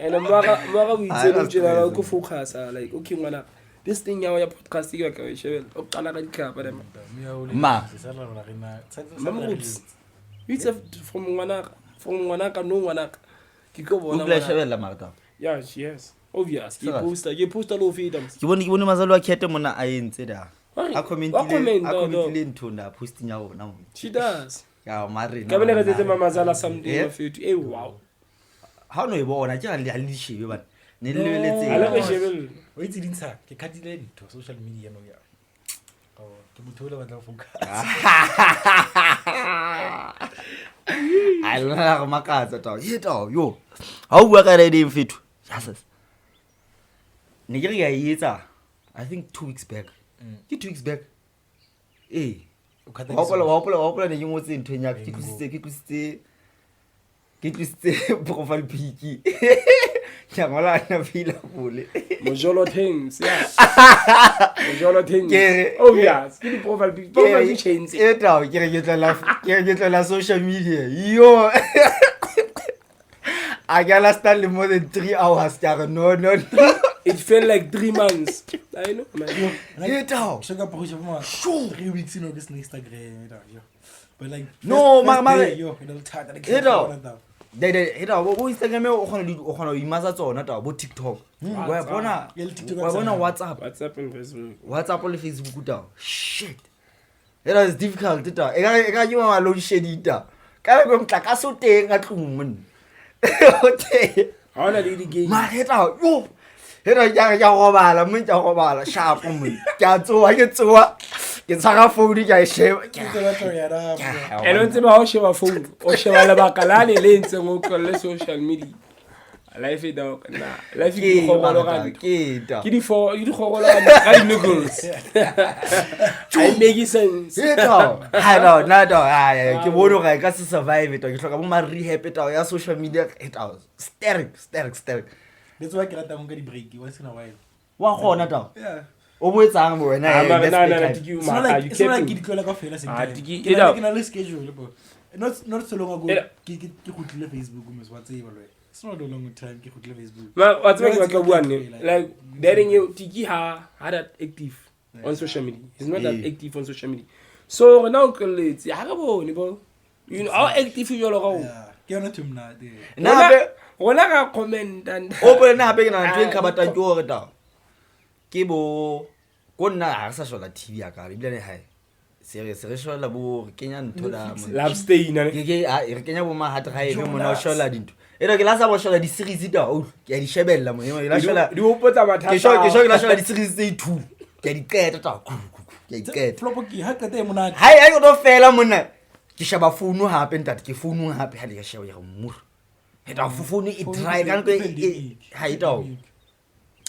And I'm we go focus like okay ngwana this thing ya podcast ke ka shebela o qala ka dikhapa dem Ma it's from ngwana ka no ngwana ke go bona Ukla shebela marata yes obvious ke poster lo feed ke bone mazalo a khete mona a entse da a commentile ntho na posting ya bona she does ya mari ka bele re tse mamazala something of it wow ha no e bona ke a le shebe bana ne le lebeletse ala ke shebela o itse dintsha ke khatile ntho social media no ya ke motho le batla go focus I love makatsa ta yo ha o bua ka rede mfethu yes ne ke re ya etsa I think 2 weeks back ke 2 weeks back hopola ne ke ngotse ntho nya ke tlisitse profile pic ke ngola na fila bole mojolo things oh yes ke di profile pic change eta ke tla social media yo I gotta stand more than 3 hours no it felt like 3 months I know man get out sugar push for 3 weeks in August Instagram but like no mama yo it'll tag that Heta bo Instagram o khona imaza tsona ta bo TikTok wa bona WhatsApp and Facebook WhatsApp le Facebook ta shit it is difficult ta e ka nywa load shedding ta ka go mtlaka so teng ka tlung mon okay ha ona le di game ma heta yo heta ya go bala sharp mon ke a tsoa ke tsaka phone ke a sheba and o tseba ho sheba phone o sheba le bakalane le ntseng o tlolle social media life e dog na life ke go go ga ke di for di go go ga di noodles I make sense I don't know ke bono ga ka se survive to ke hloka bo ma rehab ta ya social media it out sterk that's why ke rata go di break once in a while wa gona ta yeah o boetsang mo wena you keep ke dikola ka fela se ke na le schedule bo not so long ago ke gotlile Facebook mo se wa tseba lo it's not a long time ke gotlile Facebook wa tseba ke bua ne like dating you tiki ha that active on social media he's not that active on social media so now let's ha ga bone bo you know how active you lo go ke yona tumna de na gona ga comment and o bo na be ke na ntwe ka batang ke hore ta ke bo konna ha sa shola TV ya ka bile ne hae se shola bo kenya ntho la love stay na ke re kenya bo ma hard drive mo na shola dinto era ke la sa bo shola di series ta o ke di shebella mo la shola di hopotsa mathata ke la shola di series tse 2 ke di qeta ta ke di qeta flopo ke ha ka te mona hai go do fela mona ke sheba phone hape ntate ke phone hape ha le ka sheba ya mo heta phone e dry kan ko hai ta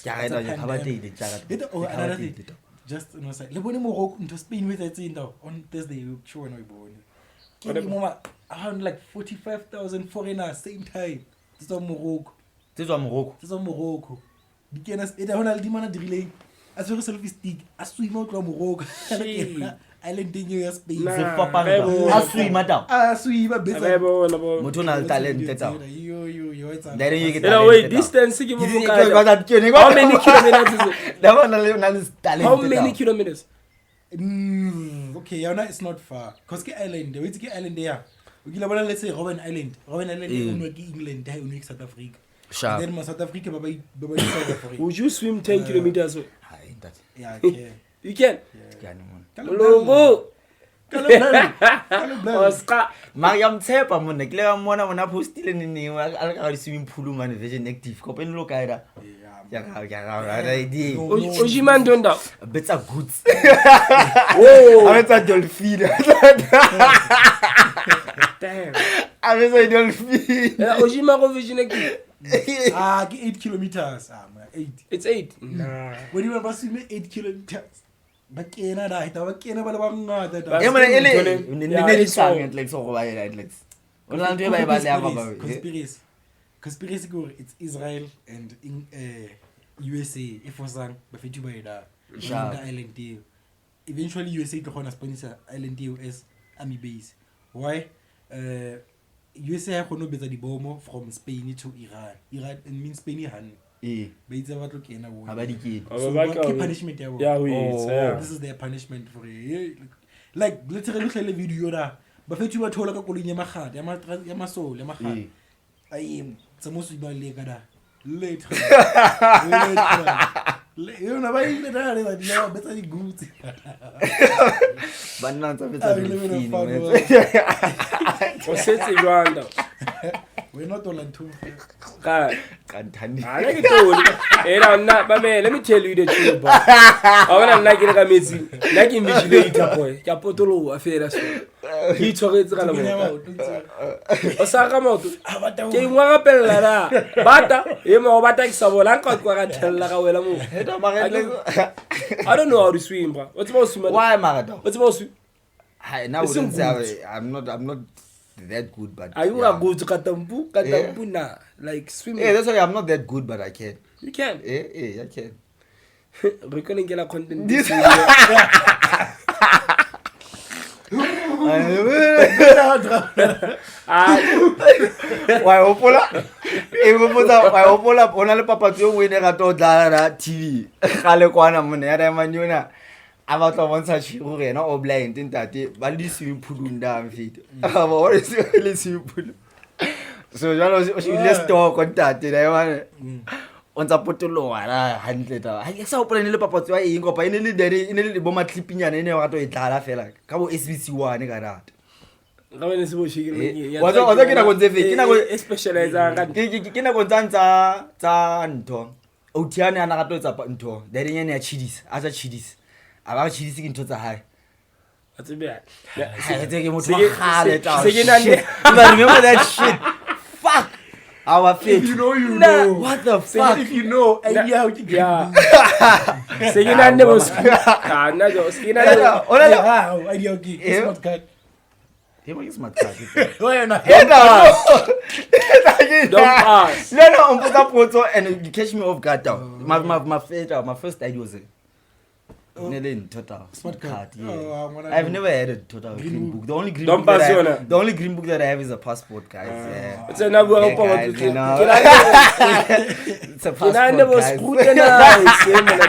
ya ga ena ga ba tedi tsa just no say le bone Morocco into Spain with it in on Thursday you sure no bone ke di moma around like 45,000 foreigners same time tsa Morocco di kena e da hona le di mana di rileng a tsere selfie stick a swim out tlo Morocco island ding ya Spain se fapana a swim betsa motho na le talent tsa yo it's wait distance ke mo how many kilometers how many kilometers okay yana it's not far cause ke island wait ke island ya o kila bona let's say Robben Island e no ke England ha o no ke South Africa sharp then South Africa ba South Africa would you swim 10 kilometers hai that yeah okay you can Kalongo Oscar Mariam Tsepa mona ke le ga mona postile ne a ka swimming pool man version active ko pen lo kaida ya ga idea o jimandonda betsa goods oh betsa dolphin damn betsa dolphin o jima go version active ke 8 kilometers 8 it's 8 when you were swimming 8 kilometers bakena da ita bakena ba le bangata da mona ele ne di sang like so go ba like ona ntwe ba ba le ba conspiracy go it's Israel and in USA if wasang ba fitu ba ida island deal eventually USA to gonna sponsor island US army base why USA ha kgone ho betsa dibomo from Spain to Iran. Iran it means Spain han. Ba itse ba tlo kena bo. Ha ba di kene. So ke punishment ya bo. Yeah, this is their punishment for it. Like literally hlele video da. Ba fethu ba thola ka kolong ya magadi ya masole ya magadi. Ai tsamoso ba le ka da. Later. Yona ba ile da le ba di ya betsa di goods. Banna tsa betsa di fini. O setse Rwanda. We're not all on two. God. Kantani. I like it. Era na ba me, let me tell you the truth. I wanna like it ka metsi. Like invigilator boy. Ka potolo afera so. Ke tshogetse ka lemo. O sa ka moto. Ke ngwa ga pella ra. Bata, e mo bata ke sa bola ka kwa ka thella ka wela mo. I don't know how to swim, bro. What's about swim? Why Marado? What's about swim? I now wouldn't say I'm not that good, but are you a good katampu na like swimming? Yeah, that's why I'm not that good, but I can. You can. Yeah, I can. Recording get a content. Why opola? Why opola? Ona le papatso we ne ga to dla TV. Gale kwana mone ya manyona. Aba tlo bontsha tshiro rena o blind ntate ba le swimming pool nda mfite. Aba o le swimming pool. So jalo o ile store kontate la yona. On tsa potolo wala hantle ta. Ha ke sa opola ne le papatso ya eng kopa ene le dere ene le bo matlipinyana ene wa to e tlala fela. Ka bo SBC1 ka rata. Ga bene se bo shikile. Wa ke na go tsefe ke na go specialize ka ke na go tsa ntho. Otiane ana ga to tsa ntho. Dere nyane ya chidis, aza chidis. Aba chidisi ke ntho tsa hae. A tsebe ya. Ha ke motho wa khale ta. Se ke nane. Remember that shit. Fuck. Our faith. You know. What the fuck? If you know, idea how to get. Yeah. Se ke nane bo ka na jo se ke nane. Wow, idea okay. Smart card. He was smart card. Why not? Don't pass. No, on put up photo and you catch me off guard down. My first idea was Nelen total smart card. Yeah. I've never had a total green book. The only green Don't book pass the only green book that I have is a passport, guys. Yeah. It's another Yeah, power guys, to you know. It's a passport. Can I never guys. scrutinize him and I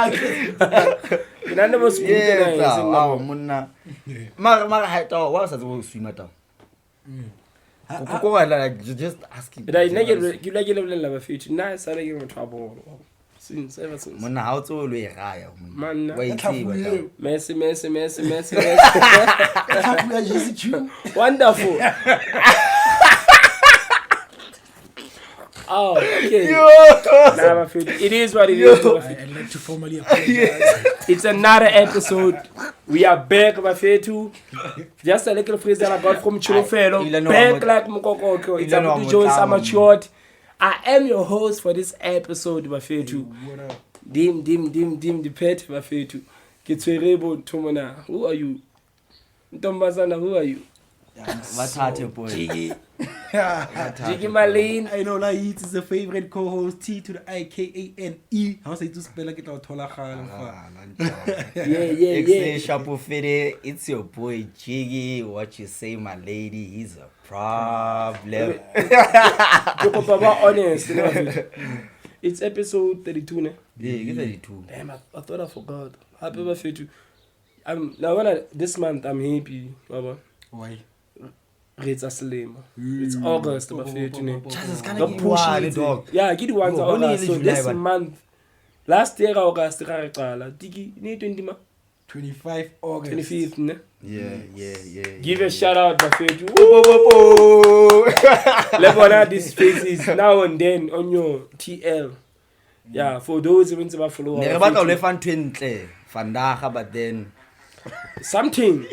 didn't Can I never scrutinize Yeah, him? wow, munna. Mara hai to wa sa go swim ta. Ko like just asking. But I nage you like level level future. Nice, I like in trouble. Since ever since. Munna ha o tso lo e raya Man, wait see what. Messi. Just true. Wonderful. Oh, okay. Nah, it is what it is. I'd like to formally apologize. It's another episode. We are back, Bafetu. Just a little phrase that I got from Chilofelo. Back like Mukoko. It's Abuti Jones Amatured. I am your host for this episode, Bafetu. Dim, the pet, Bafetu. Kitwerebo Tumana. Who are you? Ntombazana, who are you? Mathathe boy. Jiggy Malene. I know like it's a favorite co-host T to the IKANE. How say to spell like it out Yeah. Shapo Fede, it's your boy Jiggy. What you say, my lady? He's a problem. Honest. It's episode 32, ne? Yeah, 32. Damn, I thought I forgot. Happy birthday to. Now this month I'm happy, Baba. Why? It's a slim. It's August, birthday to. Just Don't push it, dog. Yeah, get the ones Bro, August. So only this July, month, last year August, Digi, 25 August. 25th, ne? Yeah. Give a shout out, birthday. Let's honor these faces now and then on your TL. Yeah, for those who want to follow. Never batla le fan twentle, fandaga but then something.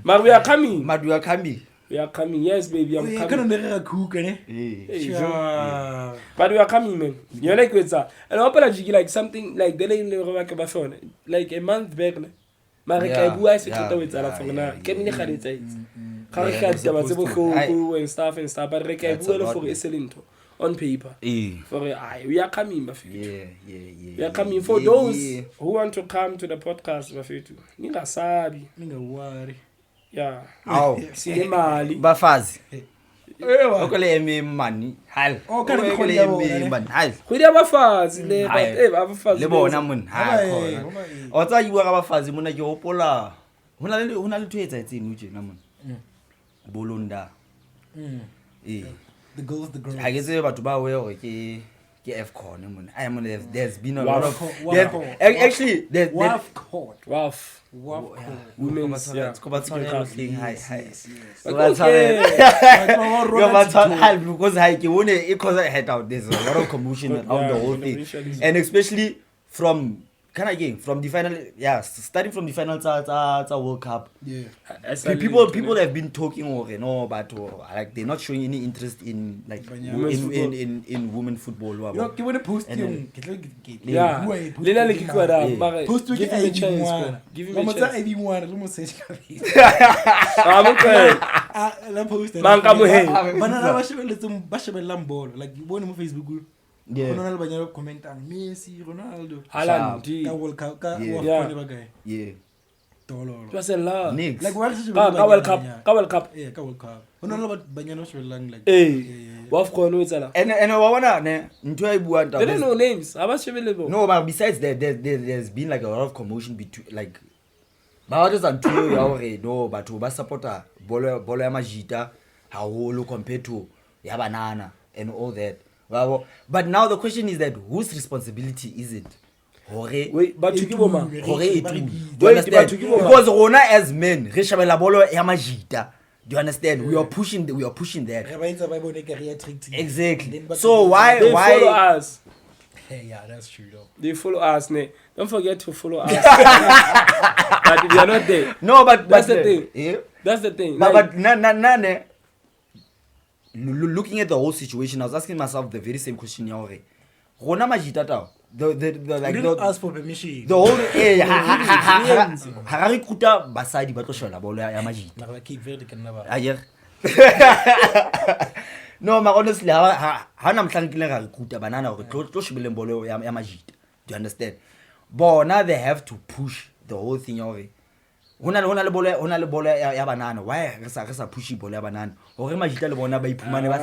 But we are coming. Madu akambi. We are coming. Yes, baby, I'm I coming. can't cook, eh? Sure. But we are coming, man. You're like with that. And I apologize, like something like the like a month back. Marika, I said with that for now. Can you get it? And stuff. But Reka, for excellent on paper. For we are coming, Bafetu. Yeah. We are coming for those who want to come to the podcast, Bafetu. Ninga sabi. Ninga worry. Yeah. Aw. Sinemali. Bafazi. Ewa. Okole eme money. Hal. Oh, kana khona ya bona. Man. Hal. Khwedi abafazi le but abafazi. Le bona mun. Ha Hayi, khona. hayi. O tsa bua ka bafazi mona ke hopola. Hona le twetsa etseng uje na mun. Bolonda. Eh. The girls. I guess batho ba we hore ke WAFCON mun. I am there's been a lot of WAFCON. actually there's WAFCON. WAFCON. Women's, yeah. It's called thing. Hi. Yes. So that's how because I can it cause I head out. There's a lot of commotion around the whole thing, and especially from from the final, starting from the final World Cup. Yeah. People have been talking but like they're not showing any interest in like in women football. You want to post Yeah. Lena le kikwa da mara. Post to give me a chance. Give me a chance. everyone. Let me say La post. Manka mo he. Banana ba shebella mbolo. Like you bone mo Facebook. Ronaldo Banyana comment ang Messi, Ronaldo. Haaland. Ka World Cup ka Yeah. bagay. Yeah. Tolo. It was a lot. Next. Like what is Ka World Cup. Yeah, ka World Cup. Ronaldo Banyana shebellang like. WAFCON o etsala. And wa bona ne ntwe ai bua They don't know names. Aba shebele bo. No, but besides that, there's been like a lot of commotion between like. Ba just until ya hore no batho ba supporta bolo ya majita haholo compared to ya banana and all that. Well, but now the question is that whose responsibility is it? Wait, but you giveoma. Because rona as men, re shabela bolo ya majita. Do you understand? We are pushing that. Exactly. So why follow us? Hey, yeah, that's true though. They follow us, ne. Don't forget to follow us. But if you are not there. No, but that's the thing. Yeah. That's the thing. But na looking at the whole situation, I was asking myself the very same question yaore. Rona majita tao. The like didn't ask for permission. The whole harari kuta basadi ba tlo shola bolo ya majita. Na ba keep very can never. Ayer. No, but honestly, ha na mhlankile ga kuta banana hore tlo shebele bolo ya majita. Do you understand? But now they have to push the whole thing yaore. Hona le bolo ya banana. Why re sa push bolo ya banana? Hore majita le bona ba iphumane ba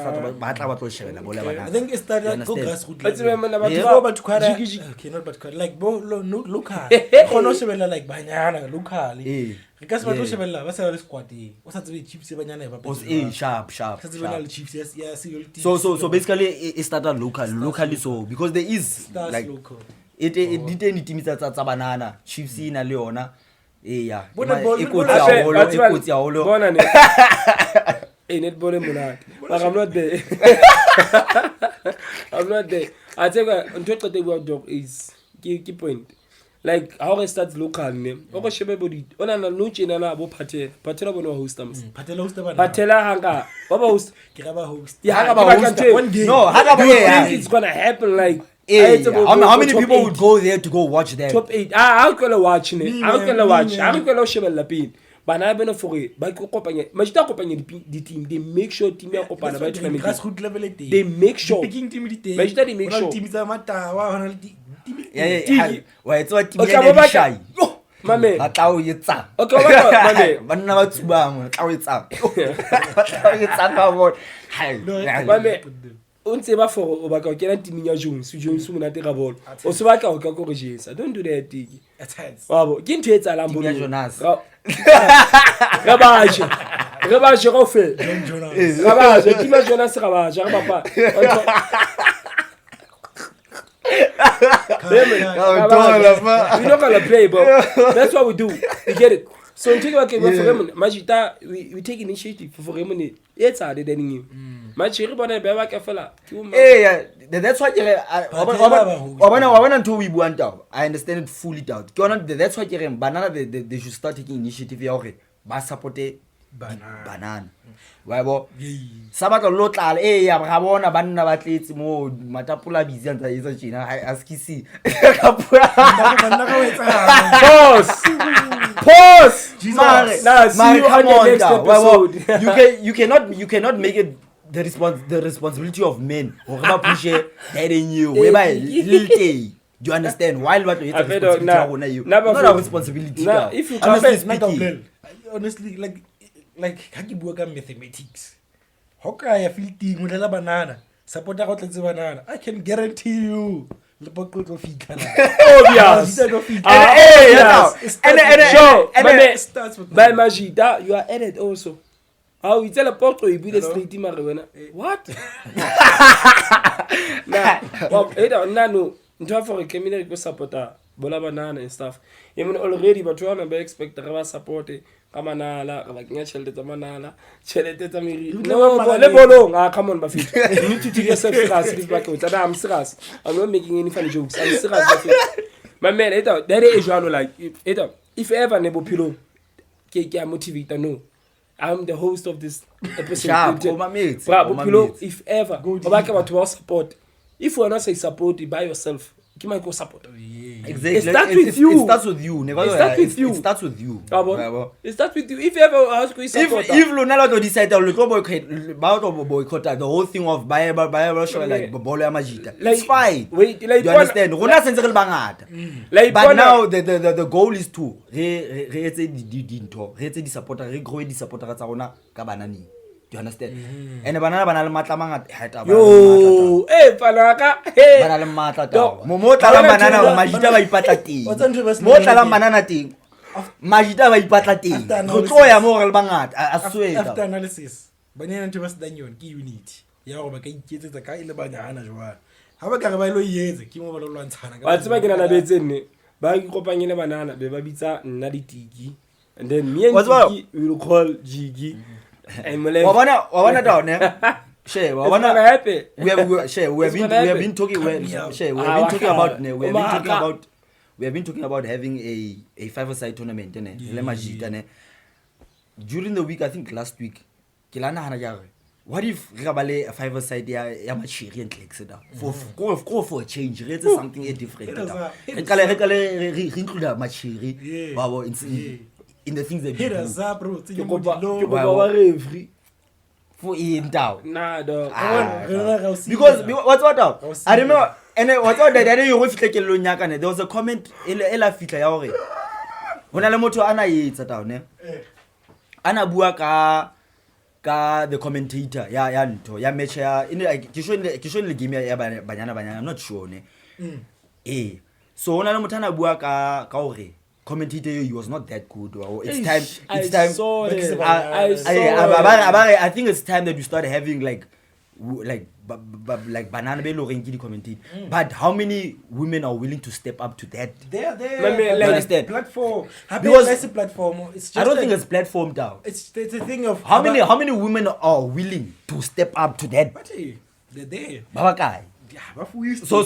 tla ba tlo shebela bolo ya banana. I think it started go grassroots. Let's remember but not but like local. Khono shebela like Banyana local. Re ka se ba tlo shebela ba sa le squad e. O sa tsebe chips Banyana e ba petse. Sharp. Sa tsebe na le chips ya Cruelty. So basically it started locally so because there is like local. It didn't team tsa banana chips ina le yona. Yeah. Ikotsi haholo. Bona ne. Netball e monate. But I'm not there. I tell you, ntwe qete bua dog is key point. Like how it starts local ne. O go shebe bodi. Ona na no tjena na bo Patela bona host am. Patela host bana. Patela hanga. Baba host. Ke ga ba host. Yeah, hanga ba host. No, hanga ba think it's going to happen like how many people would go there to go watch that? Top 8. I'm going to watch ne. I'm going to watch. I'm going to shebella pin. Bana bena fore ba kopanya majita kopanya di team they make sure team ya kopana ba tshwana grassroots level e teng they make sure picking team di teng majita they make sure team tsa matawa hona le team wa etsa team ya shai mame atla o yetsa okay mame banna ba tsubang atla o yetsa atla o yetsa ka bona hai mame o ntse ba fore o ba ka kena team ya Jones mo na tega bolo o se ba ka o ka go jesa don't do that thing wabo ke ntwe etsa lambo ya Jonas ga ba je go fe ga ba je team ya Jonas ga ba je ga papa we not gonna play but that's what we do you get it so until we can for him majita we take initiative for him it's hard than you Machiri bona be ba ka fela. That's why wabana nto we buanta. I understand it fully doubt. That's why banana they should start taking initiative ya hore ba support banana. Wa bo sabato lo tlala ya ga bona banna ba tletse mo matapula busy ntsa etsa tjena askisi ka pula banna ka wetsa pause come on next episode. You cannot make it the responsibility of men or ba push that in you whereby little day. Do you understand why what you responsibility not a responsibility if you honestly like like ha ke bua ka mathematics ho ka ya fielding o dlela banana support go tletse banana I can guarantee you le poko tlo fitla obvious and by Majida you are added also how you tell a poko you be the straight mare wena what nah no ntwa for criminal go supporta bola banana and stuff even already but you be expect the ba support ka manala ka bakenya chelete tsa manala chelete tsa miri no le bolong come on bafit you need to take yourself serious this back with I'm serious I'm not making any funny jokes I'm serious my man that is jalo like if ever nebo pilo ke motivate no I'm the host of this episode if ever obaka batho ba support if you are not say support by yourself you might go support. Exactly. It starts with you. It starts with you. Never. It starts with you. It starts with you. It starts with you. If you ever ask you support. If Lunala to decide to boycott the whole thing of buy show like bolo ya majita. It's fine. Wait, like you understand? Rona sense re bangata. Like but now the goal is to re etse dinto. Re etse di supporter, re grow di supporter tsa rona ka banani. Do you understand? And banana le matla mangata hata ba. Yo, panaka. Banana le matla ta. Mo tla banana majita ba ipatla teng. Mo tla banana teng. Majita ba ipatla teng. Go tloya mo re le bangata a sweta. After analysis, Banyana ntse ba se danyone ke unity. Ya go ba ka iketsetsa ka ile banyana jwa. Ha ba ka re ba ile yetse ke mo ba lo lwantshana ka. Ba tseba ke na betse nne. Ba ikopanye le banana be ba bitsa nna ditiki. And then me and Tiki we will call Jigi. Wabana down eh? Share, wabana happy. We have been talking about having a five-a-side tournament ne. During the week I think last week kilana hana jare. What if Rabale a five-a-side ya machiri and clicks it for a change. It's something different. Rekale include machiri. In the things that you do. For in down. Nah, dog. Because what's out? I remember, and what's out that you will take a lunyaka. There was a comment, Ella Fita Yauri. When I moto Anna eats at down, Anna Buaka, the commentator, Yanto, Yamecha, in the Kishon give me a Banyana Banyana, I'm not sure. So when I motana Buaka Kauri. Commentator, he was not that good. It's time. I think it's time that we start having like banana bello ringi commentate. But how many women are willing to step up to that? They're understand platform. Because that's a platform. It's just I don't think it's platform down. It's a thing of how many women are willing to step up to that? But they're there. Babakai. So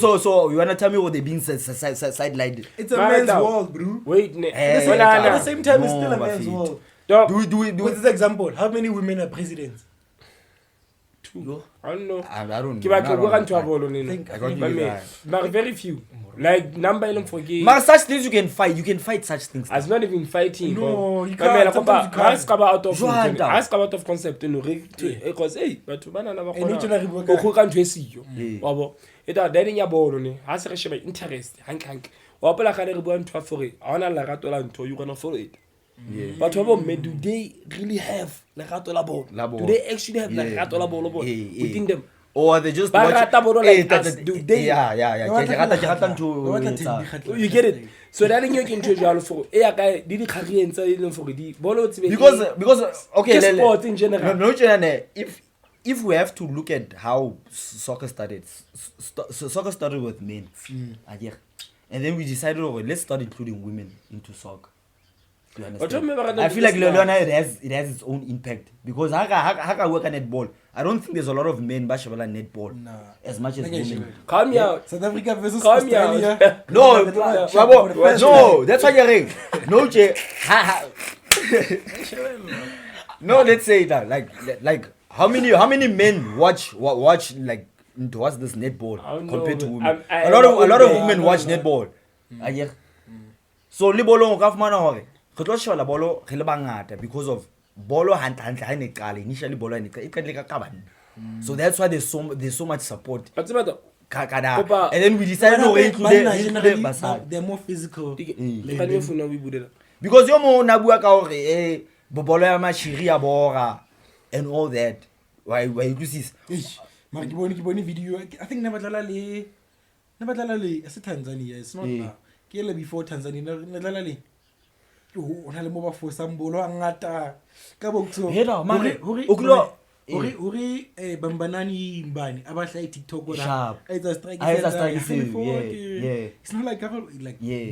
you wanna tell me what they're being sidelined? It's a man's world, bro. Wait, at the same time, it's still a man's world. Do with this example, how many women are presidents? 2. I don't know. I don't know. But very few. Like number 11 for gay. But such things you can fight. You can fight such things. As not even fighting. No, you can't. Ask about of concept. Because but banana ba khona. It are then ya bolo ne. Ha se re sheba interest. Hank. Wa pola ka le re bua ntwa for e. A ona la rato la ntho you gonna follow it. But do they really have la rato la bolo? Do they actually have la rato la bolo within them? Or they just watch do they? You get it? So that you can choose for did career for the bolo because okay, sport in general. No, if we have to look at how soccer started, soccer started with men, and then we decided, let's start including women into soccer. I feel like Leona it has its own impact because how work on netball. I don't think there's a lot of men bashabala netball as much as women. Come here, South Africa versus Australia. No, that's what you're saying. No, no, let's say that like how many men watch like towards this netball compared to women? A lot of women watch netball. So le bolo ka fumana hore re tlo shela bolo re le bangata because of bolo hantle ha ne qala initially bolo ne e qale ka kabane. So that's why there's so much support. And then we decided to include they're more physical. Because yo mo na bua ka hore bobolo ya machiri ya bora and all that. Why you this? Mara ke bone video. I think never dlala le as Tanzania. It's not now. Ke le before Tanzania ne dlala le. O na le mo ba fosa mbolo ngata. Ka botso. Hela mare uklo Uri bambanani mbani abahla TikTok ora either strike yeah it's not like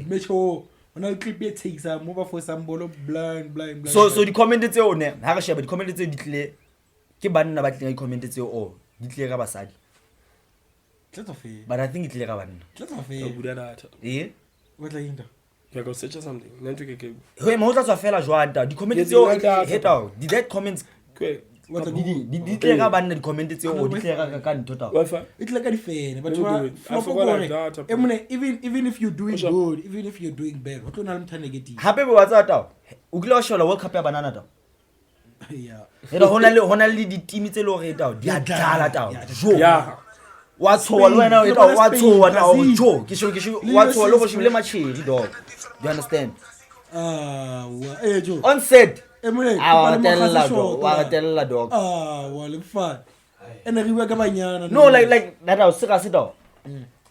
mecho ona clip it takes a move for some bolo blind so the comment tse o ne ha re sheba di comment tse di tle ke banna ba tle di comment tse o di tle ka basadi but I think it tle ka banna buda data what la inda ya go search something nento ke he mo tla tswa fela jwanta di comment tse o heta did that comments di tle ka banna di comment tse o di tle ka ntho ta it like a fan but even if you're doing good even if you're doing bad what ona le mthane negative hape be wa tsa ta o kile wa shola World Cup ya banana ta yeah hela hona le di team tse le gore ta di a dlala ta jo wa tshowa le wena wa tshowa ta o jo ke sho wa tshowa le go shibile machedi dog you understand jo on set wa tella dog wa le fa ene re bua ka Banyana no like that I sika sit down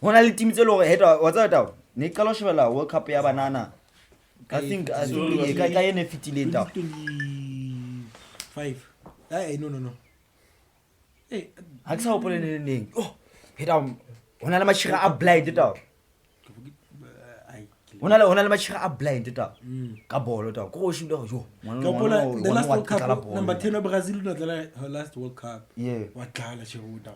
hona le team tse le gore heta wa tsa ta ne qala shebela World Cup ya banana I think ka ene fitile ta 5 no ha ke sa opole neng heta hona le machira a blind ta hona le machira a blind ta ka bolo ta go shibile go jo the last World Cup number 10 of Brazil no dlala her last World Cup wa dlala shehuda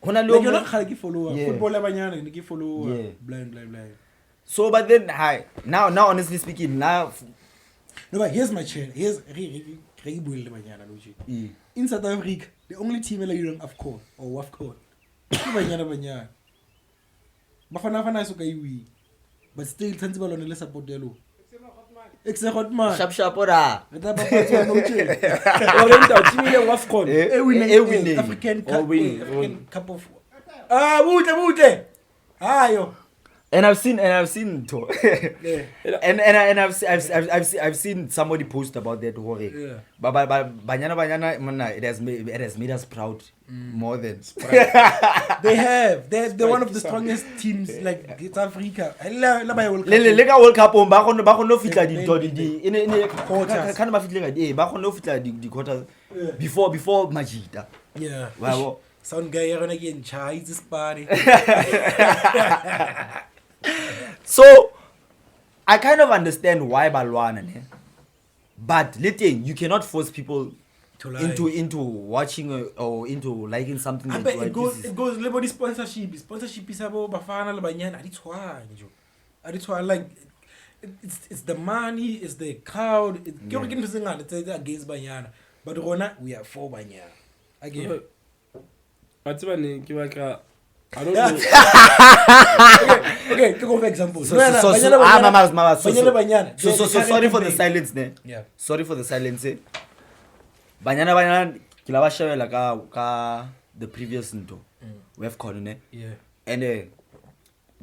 hona le yo khale ke follower football ya Banyana ne ke follower blind so but then now honestly speaking now no but here's my channel here's re buile le Banyana loji in South Africa the only team that you AFCON or WAFCON Banyana bafana so ka iwi but still tantsi ba lone le support yelo except hotman sharp ora re ta ba patsa no che o le nta team ile WAFCON winning African Cup of bute ayo and I've seen to and I've seen somebody post about that hore but Banyana manna it has made us proud more than they're one of the strongest teams like South Africa le ka World Cup ba gone fitla di quarters kana ba fitla ba gone fitla di quarters before Majida wow sound guy yona ke ntsha it's party so I kind of understand why balwana ne but letting you cannot force people into watching or into liking something that it goes le body sponsorship is abo bafana le Banyana aditshwa like it's the money it's the crowd it's against Banyana but rona we are for Banyana again atsibane ke baka I don't know. Okay, to go for example. So sorry for the silence, ne? Yeah. Sorry for the silence. Banyana kila ba shebela ka the previous into WAFCON, ne? Yeah. And they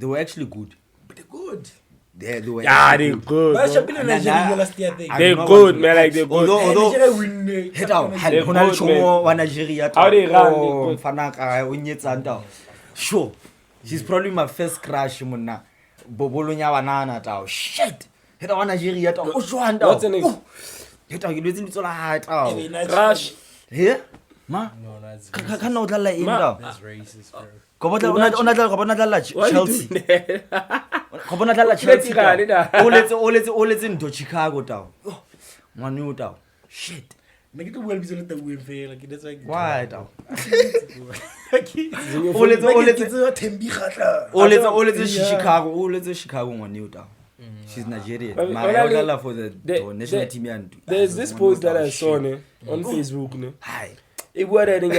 were actually good. But they're good. They were they're good. But Nigeria last year they're good, man. Like they're good. Although win. hit out. Hona le chomo wa Nigeria. How they run? Fanaka o nyetsa nta. Sure. She's probably my first crush monna. Bobolonya banana tao. Shit. Heta wa Nigeria tao. O jwanda. What's the next? Heta ke lwetse ditso la ha tao. Crush. He? Ma? No, that's kana o dlala in tao. That's racist, bro. Go bona dlala Chelsea. Go bona dlala Chelsea. O letse ndo Chicago tao. Ngwana o tao. Shit. Make it well bizole ta win fail like that's like why tao. O letse Thembi Khatla. O letse Chicago ngwana o tao. She's Nigerian. My love for the national team and there's this post that I saw on Facebook, ne. Hi. It was a thing.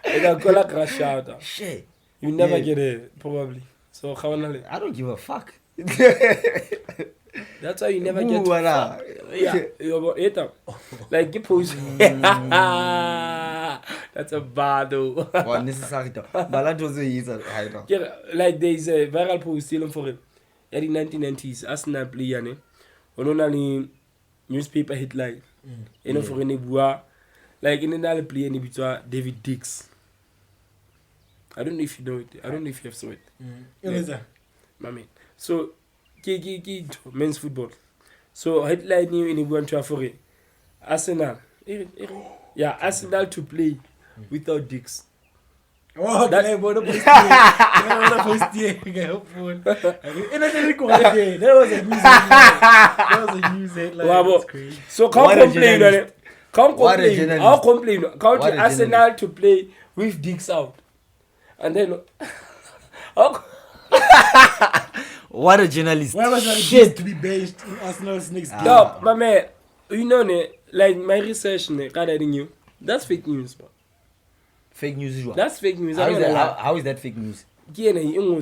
I got a crash out. Shit. You never get it, probably. So I don't give a fuck. That's why you never get yeah. Like you post. That's a bado. Unnecessary. Like there is a viral post still for it. In the 1990s, Arsenal player, only newspaper headline. You know, for any bua, like in another play, any between David Dix. I don't know if you know it. I don't know if you have saw it. My man. So, men's football. So, headline you in one to for Arsenal. Yeah, Arsenal to play without Dix. Oh, that was a news headline. So can't complain on it. Can't complain. I'll complain. Can't Arsenal to play with Dix out. And then what a journalist. Why was that to be based in Arsenal's next game? No, but man, you know, like my research, that's fake news, man. Fake news is what? That's fake news. How is that fake news?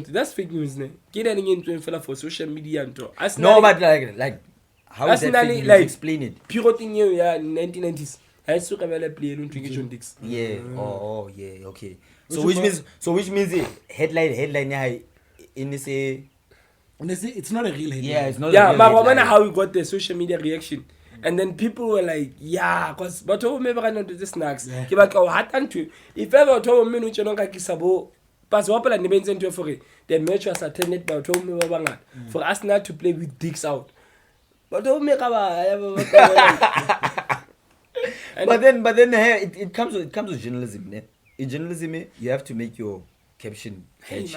That's fake news. Get anything into for social media and to. No, but like how is that fake news? Like, explain it. Pure thing in 1990s. I saw Kamala play on Dix. Yeah. Oh, yeah. Okay. So which means the headline in say. It's not a real headline. Yeah, it's not. Yeah, but I wonder how we got the social media reaction. And then people were like, yeah, because but who never ran into the snacks. If ever told me which you know kisabo, pass wapala and events into for it, the match was attended by told me for us not to play with Dicks out. But don't make but then it comes with journalism. In journalism, you have to make your caption catch.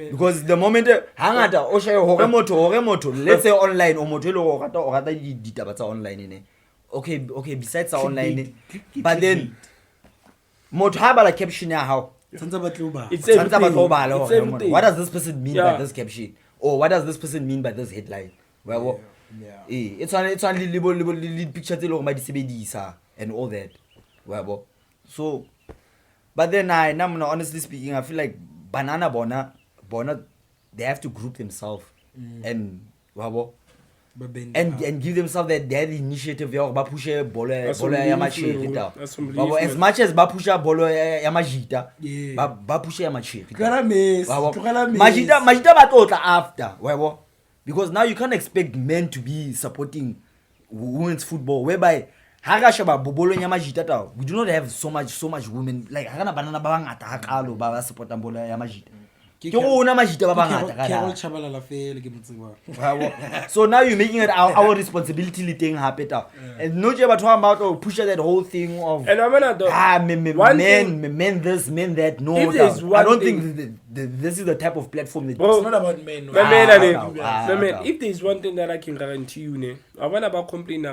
Because the moment hangata o share hore motho let's say online o motho lo o rata ditaba tsa online okay besides online but then motho ha bala caption ya hao it's everything. What does this person mean by this caption, or what does this person mean by this headline? Well, it's only little picture tse lo ma di sebedisa and all that. Well, so but then honestly speaking, I feel like Banyana Banyana, they have to group themselves and give themselves that they have the initiative of push bolo ya machete. As much as pusha bolo ya majita, push ya machete. Majita batotla after, because now you can't expect men to be supporting women's football whereby we do not have so much women like hagana banana ba bangata ha kalo ba support bolo ya majita. So now you're making it our responsibility liteng hape and no je batho about push that whole thing of men this men that. No, I don't think this is the type of platform that it's not about men. If there's one thing that I can guarantee you, I want about complain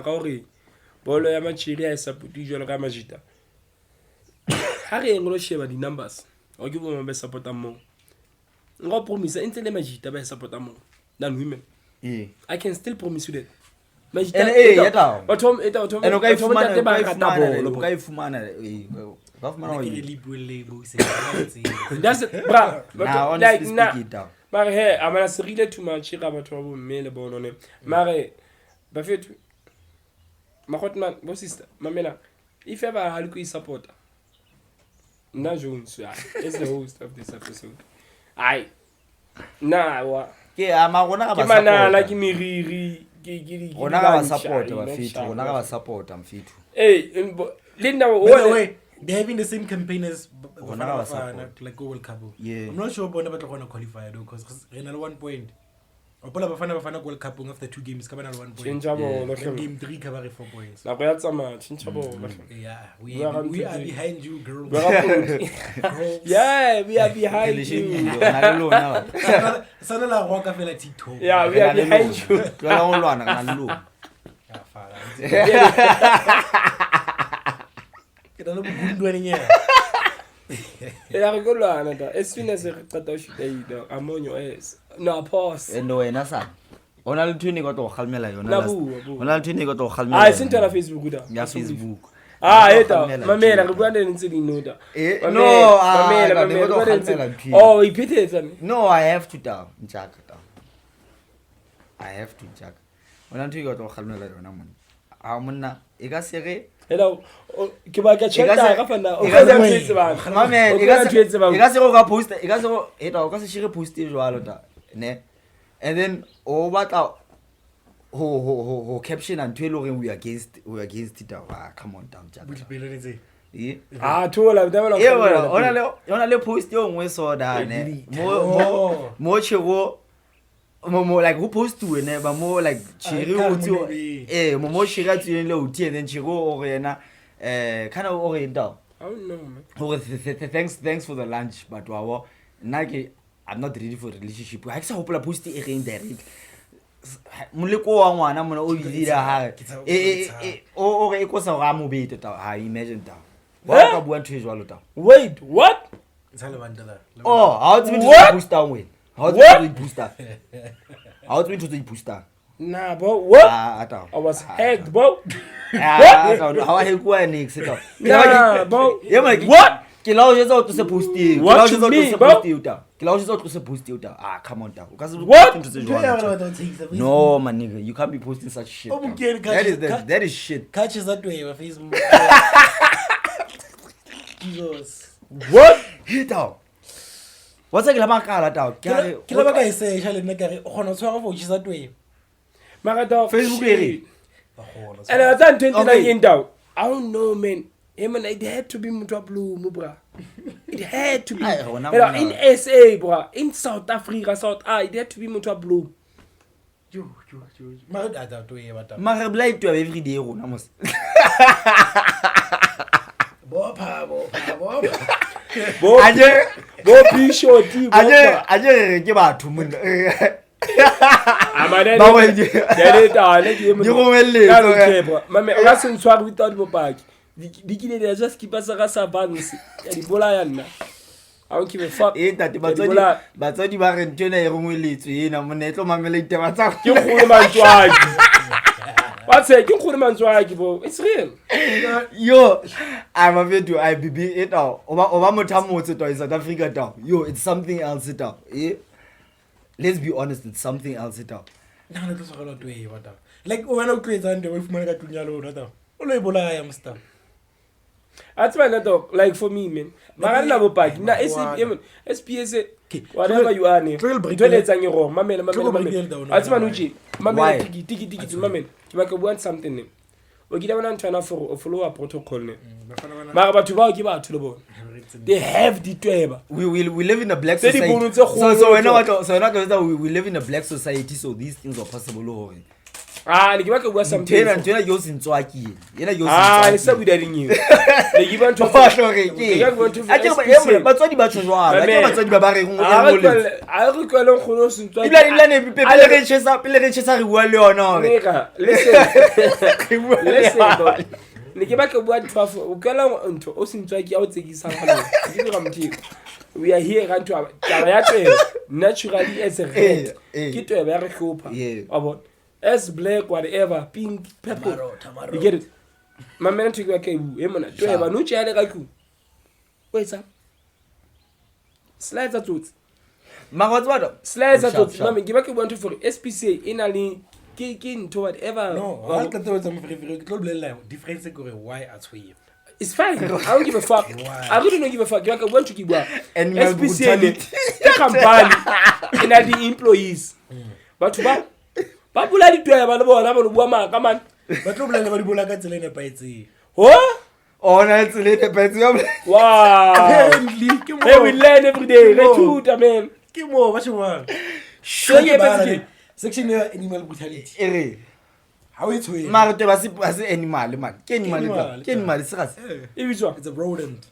bolo ya machiri is Abuti Jones Amatured. How can you share the numbers? Or give them a support more? I promise until the Majita by support more than women. I can still promise you that. That's it, bro. But hey, I'm gonna say too much about trouble male bone. Mare, Buffett. My sister, Mamela, if ever I had a supporter, Na Jones is the host of this episode. Like me, hey, Linda, they're having the same campaign as like World Cup. Yeah. I'm not sure about never going to qualify though, because at 1 point. Opala Bafana World Cup after 2 games, come at 1 point. Game 3 cover 4 points. Yeah, we are behind you, girls. Yeah, we are behind you. Yeah, we are behind you. As soon as I'm on your ass. No, pause. No, on a tuning got to Halmela. On a tuning got to Halmela. I sent her a Facebook. Yeah, Facebook. My man, I'm going to sitting note. Oh, he pitted. No, I have to down. Jack. I have to Jack. When I got to Halmela, Amuna, Egasere. Hello, Kibaka check my man, Egasero post, Egasero, she posted, and then, oh, what out? ho caption and tell we against it. Come on down, Jack. Thola ona le post yo ngwe so da ne mo chego mo like who post to ne ba mo like chiri uti mo shira tsi le uti and then chego o rena kind of oriental. I don't know, man. Thanks for the lunch, but wow, nake I'm not ready for relationship. I sa hopola post e reng direct. Moleko wa ngwana mona o bidira ha o re ko sa ga mo bete ta ha imagine ta. Wa bua ntwe jwa lota. Wait, what? How to be booster when? How to be booster? How to be booster? Nah, bro. What? I was hacked, bro. How I help you next? Nah, bro. What? Kila je zo to se booster. What you mean, bro? Kila je zo to se booster. Come on down. What? No, my nigga, you can't be posting such shit. That is shit. Catches that way on Facebook. Jesus. What? Hit out. What's like la makala tao? Kila ba ka ise shale nna ka re o khona tshwara for that way. Magada Facebook ere. And I was 29 in down. I don't know, man. Man, it had to be Mutwa Blue, bro. It had to be. In SA, bro. In South Africa, it had to be Mutwa Blue. Mara blight to every day, Ronamos. Bob short. I give out to Mun. They just keep us a balance. I don't give a fuck. But so you are in China, you know, Moneto Mamelite. What's it? You couldn't manage, bro. It's real. Yo, I'm a bit to IBB it out. Obama Tamo to South Africa down. Yo, it's something else it out. Let's be honest, it's something else it out. No, that's a lot to way. Like, when I'm crazy, I'm going to Tunyalo. Only am stuff. That's why not dog. Like for me, man. Marana bo pack. Na SPS whatever you are ne. Toilets and your mamen. That's man uchi. Mamen tiki mamen. You want something ne. We get one trying for follow a protocol ne. Mara ba tuba give out to the bone. They have the tweba. We live in a black society. So we know what so not that we live in a black society, so these things are possible. Ni give back something. Tena yo sintswaki. Yena yo sintswaki. It's not with you. They give on to batswadi ba tshwara. Ke batswadi ba ba re ngwe I recall khono sintswaki. Ila ne pele re tshesa re bua le yona. Listen. Ni give back bua ntfafo. O kala ntho o sintswaki a o tsekisa khalo. Ke go mthiko. We are here going to naturally as a red. Ke to be re khopa. About as black, whatever, pink, purple. Tamaro. You get it? My man took a cable. Emana, to have a new child like you. Wait, sir. Slides at tooth. What? Slides at tooth. Mammy, give back a one for SPCA in a kicking to whatever. No, I'll get to some difference. Why at we? It's fine. I don't give a fuck. I really don't give a fuck. You want to keep work. And SPCA, they can ban in the employees. But what? Babula di tweba le bona ba lo bua maka man ba tlo bolela ba di bola ka tsela ne paetse na tsela ne paetse wow hey we learn every day rethuta man ke mo ba tshwang section ya animal brutality how it's way mara te ba se animal man ke animal se ga se it's a rodent.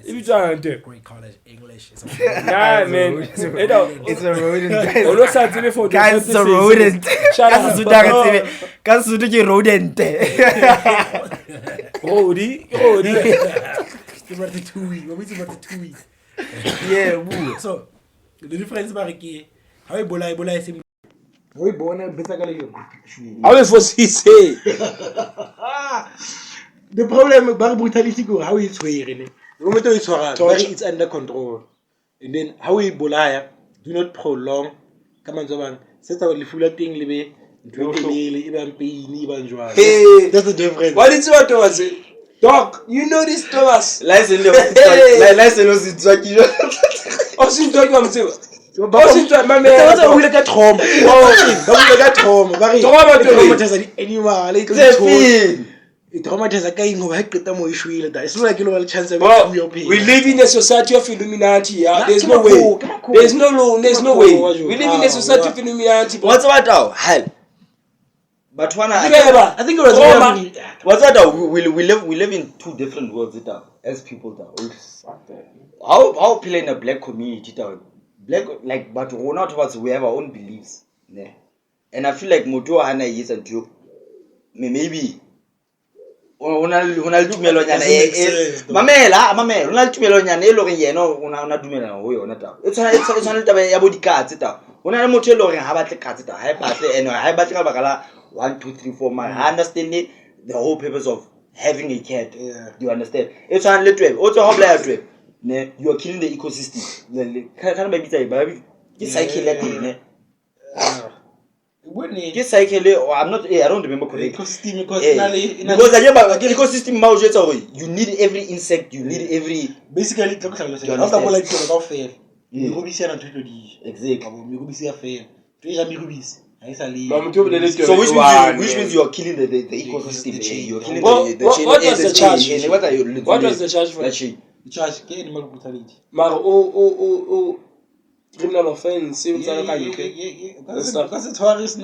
Great college English. Nah, man. It's a rodent. Guys, it's a rodent. Can't do rodent. Rodi. Yeah. So the difference is how Ebola is. We born a bit how is what he say? The problem about brutality go how it's wearing. It's under control. And then how we bolaya do not prolong. Come on, Zoban. Set our full thing, live. Hey, that's the difference. What is what was it? Doc, you know this Thomas. Listen, Oh, see, talk about Ba sentse mamela. Ba bule ka trauma. Ba bule ka trauma. Ba re traumatize di animal. It traumatize ka eng go ba qeta mo ishwile da. It's like le chance of we live in a society of Illuminati. There's no way. There's no law. There's no way. We live in a society of Illuminati. What's about hell? But one I think it was what's that? We live in two different worlds as people how people in a black community black like but we're not we have our own beliefs. Yeah. And I feel like Moto Hana is and you maybe Ronald Tumelo Mamela, Ronald Tumelo Yano, una Dumela, we on that. It's only about cats. When I'm Motelo and have a cat, I have Bacala 1, 2, 3, 4 months. I understand it, the whole purpose of having a cat. Yeah. Do you understand? It's only 12. Also, how black 12. You are killing the ecosystem. Can't be baby. Just cycle that. Just cycle. I'm not. I don't remember correctly. Ecosystem because ecosystem you need every insect. You need every. Basically, after like to fail. You go be share and to exactly. You go be share fail. So which means you are killing the ecosystem. You are killing the chain. What was the charge? What was the charge for? The charge animal brutality. Criminal offense. That's a tourist. I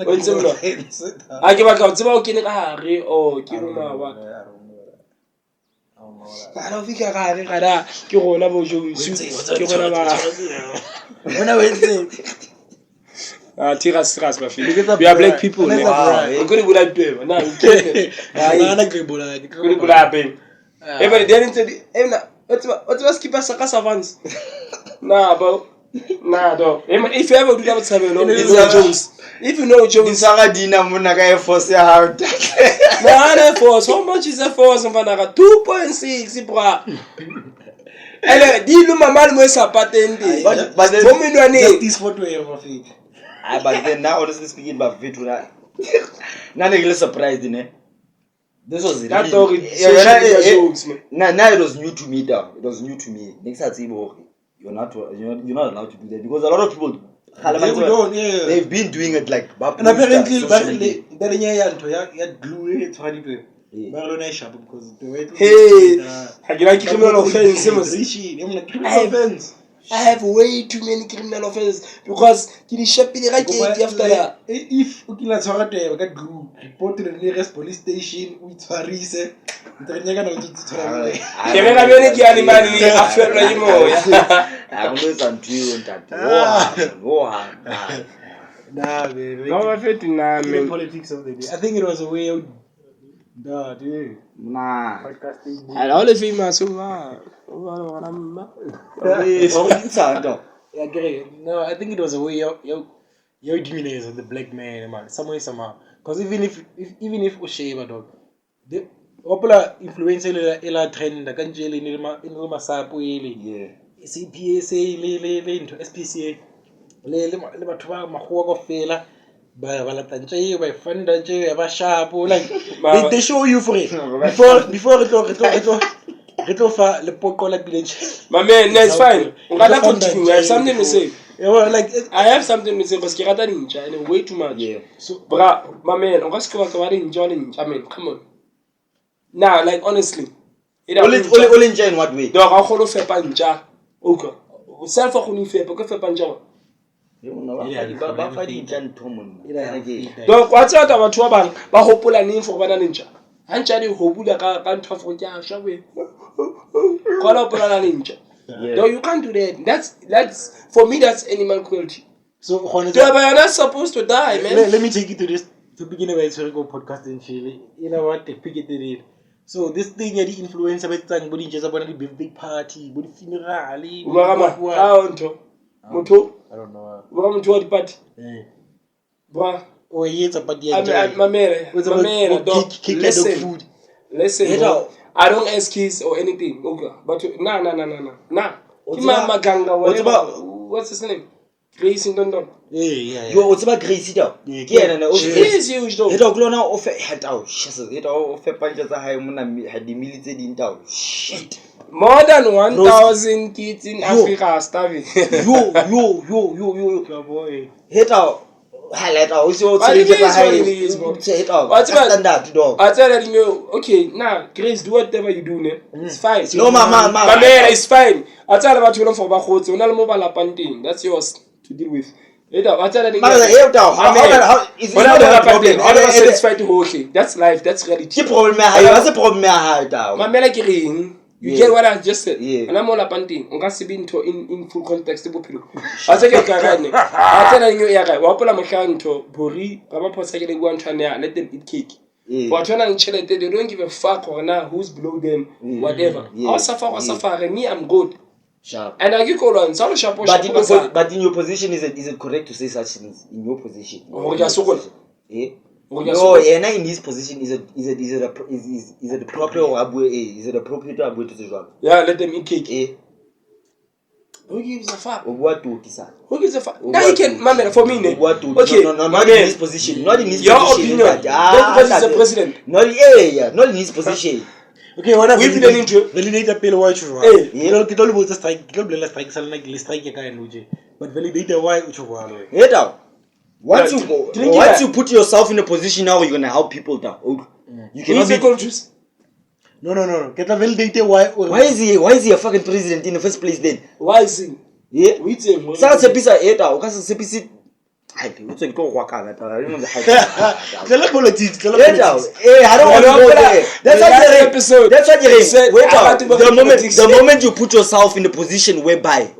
give a count about Kinari or Kiruma. I don't think I got it. Kirona Tiras, my friend. We are black people. I'm going to go like them. No, you can't. Everybody didn't. What's keep us a cassavans? Nah, bro. Nah, dog. If you ever do that with Samuel, Jones. If you know Jones, Saradina Munaga force your heart. No, force. How much is a force? 2.6, bra. And you my man was a patent. But then this photo here, but then now, honestly speaking, about Vitura, none of surprised in it. This was that dog. Now it was new to me. It was new to me. Next time, you're not allowed to do that because a lot of people they've been doing it like and apparently glue because the way I have way too many criminal offenses because after that. If you get glue, report to the nearest police station with Farise. Politics of the day. I think it was a way out. I only feel myself. No, I think it was a way you demonize the black man, man. Somehow. Because even if Osheba dog, the popular influencer trend, the country in Masapo, CPSA, into SPCA, by Fender, like they show you for it before my man, that's fine. I have something to say. I have something to say because I got way too much. Yeah. So, my man, I mean, come on. Now, like honestly, only in what way? Dog, I follow fair panja. Okay. Self for who fair, because fair panja. Donc, what's out about Twabang? But hopefully, I need for one ninja. And Charlie Hobula can't have for Jashawe. Call up a ninja. No, you can't do that. That's for me, that's animal cruelty. So, they are not supposed to die, man. Let me take you to this to begin a historical podcast in Chile. You know what? They pick it. So, this thing, the influencer, but just about the big party, but the funeral. Moto? I don't know. Welcome to the party. Bruh. Oh, yes, but my man, listen, I don't excuse or anything. Okay. But nah. What's about what's his name? Grace in London. Yeah. What's about Gracie though? Yeah, is huge though. It all grown out of head out. It all of a punch as I had the military in town. Shit. More than 1,000 kids in Africa are starving. Yo. boy. Hit out. Highlight out. But it is what it is, bro. Hit out. But Standard, dog. I tell you, okay, now, Grace, do whatever you do, ne? It's fine. No, man. But man, it's fine. I tell about you for Bakhot, so now mobile Bloemfontein. That's yours to deal with. I tell you, how is it satisfied to okay? That's life. That's reality. What's the problem? My man, like you get what I just said. Yeah. And I'm all Bloemfontein. I'm going to be in full context. I tell you, I tell you, yeah, Wapula Machanto, Bori, Papa Posaki, one China, let them eat cake. For China and Chile, they don't give a fuck or now who's below them, whatever. I'll suffer, and me, I'm good. Sharp. And I get called on some sharp. But in your position, is it correct to say such things? In your position? Oh, yeah, so good. No, and in his position, is it the proper or is it appropriate to Abuti to say that? Yeah, let them eat cake. Who gives a fuck? What do you say? Who gives a fuck? Now you can, man, for me, what do okay, no, not in his position. Not in his your position. Your opinion. Because he's the president. Not in his position. Okay, what we've been into validate a pale watch. Hey, you don't about the strike, you don't strike, strike your kind of but validate a white which one. Head out. Once you put yourself in a position now, you're gonna help people down. You cannot be conscious. No. Get a validate why is he a fucking president in the first place then? Why is he? Yeah. We say Sasa pisa head out. Because the pisa I don't know the hype. Tell politics. I don't want to go there. That's what you said. Wait out. The moment you put yourself in a position whereby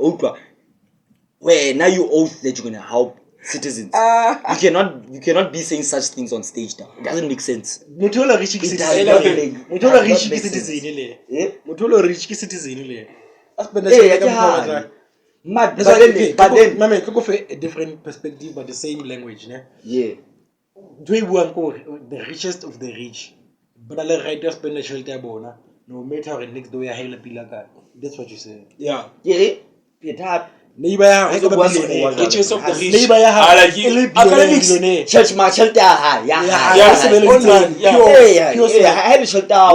where now you oath that you're gonna help citizens. You cannot be saying such things on stage now. It doesn't make sense. Mutola rich citizen. But then, I could go for a different perspective, but the same language, ne? Yeah. The richest of the rich, but I let writers spend a shelter bona. No matter how next door I hail a pilaga. That's what you say. Yeah. Yeah. Peter. Neighbor, richest of the rich. Neighbor, academics. Church my shelter. Yeah. Yeah. I had a shelter.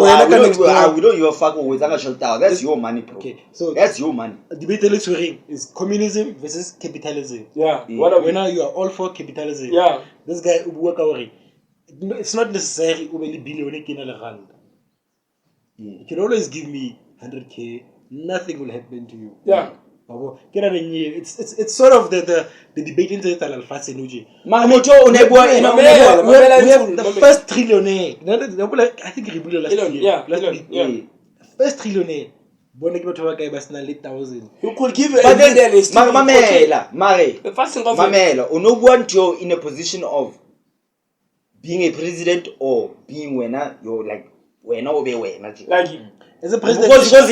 We don't even fuck with a shelter. That's your money, bro. Okay, so that's your money. Debate is communism versus capitalism. Yeah. When you are all for capitalism. Yeah. This guy work away. It's not necessary to be billionaire in a rand. You can always give me 100k. Nothing will happen to you. Yeah. It's sort of the debate in the fascinating. We have the first trillionaire. I think he last year. First trillionaire. You could give but then Mamela, in a position of being a president or being you're like as a president, because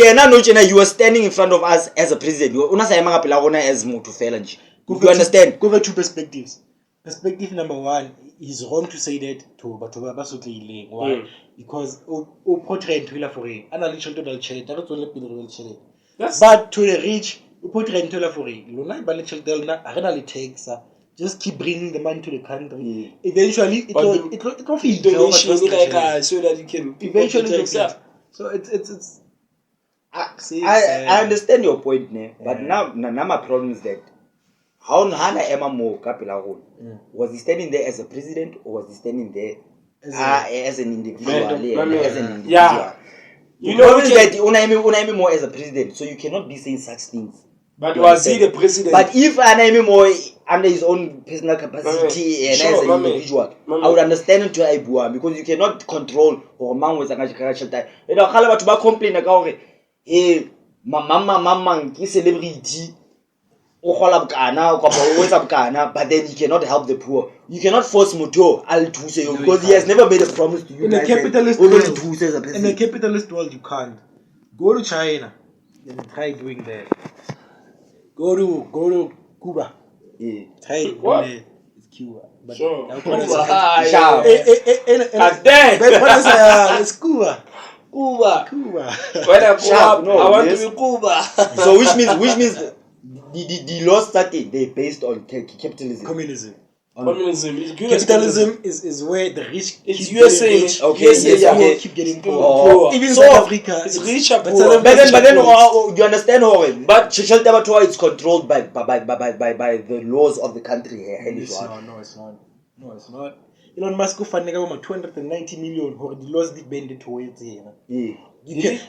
you were standing in front of us as a president. You understand? Go over two perspectives. Perspective number one, is wrong to say that to why? Because portrait for but to the rich, portrait for takes just keep bringing the money to the country. Eventually, it will feed donation so that you can eventually. So it's I understand your point, but now my problem is that how Hana Emma Mo Kapila was he standing there as a president or was he standing there as an individual? Yeah. You know that Unai more as a president, so you cannot be saying such things. But was he the president? But if Unai more under his own personal capacity and as an individual, I would understand it to Ibua because you cannot control or man with a time. You know, Halaba complain about mama celebrity. But then you cannot help the poor. You cannot force Moto because he has never made a promise to you. In a capitalist world, you can't. Go to China and try doing that. Go to Cuba. Yeah. Try doing that. It's Cuba. But sure. It's Cuba. Cuba. When I grow up, I want to be Cuba. So which means the law started, they based on capitalism. Communism. Communism is capitalism is where the rich it's USA. Keep getting poor. Even South Africa is richer. But then you understand how? But social territory is controlled by the laws of the country. No, it's not. Elon Musk funding about 290 million or the laws did bend it towards here.